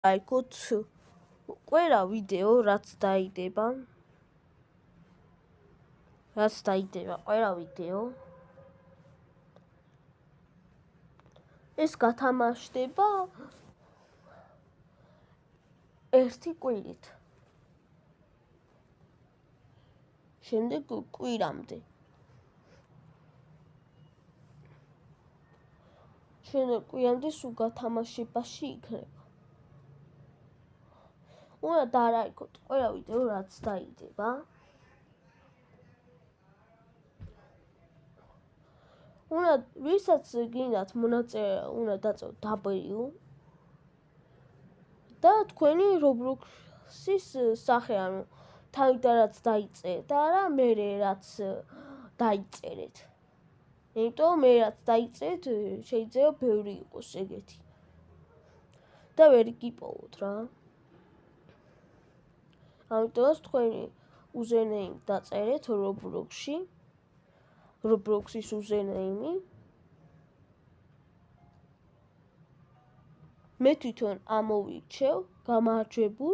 ლაიქოთ ყველა ვიდეო რაც დაიდება ყველა ვიდეო ეს გათამაშდება ერთი კვირით შემდეგ კვირამდე სულ გათამაშებაში იქნება უნდა დაარაიქოთ ყველა ვიდეო რაც დაიდება უნდა ვისაც გინდათ მონაწილე უნდა დაწევთ W და თქვენი Roblox-ის სახე ანუ თავიდან რაც დაიწერეთ და არა მე რაც დაიწერეთ იმიტომ მე რაც დაიწერეთ შეიძლება ბევრი იყოს ეგეთი და ვერ გიპოვოთ რა ამიტომაც თქვენი username დაწერეთ Roblox-ში Roblox-ის username მე თვითონ ამოვირჩევ გამარჯვებულ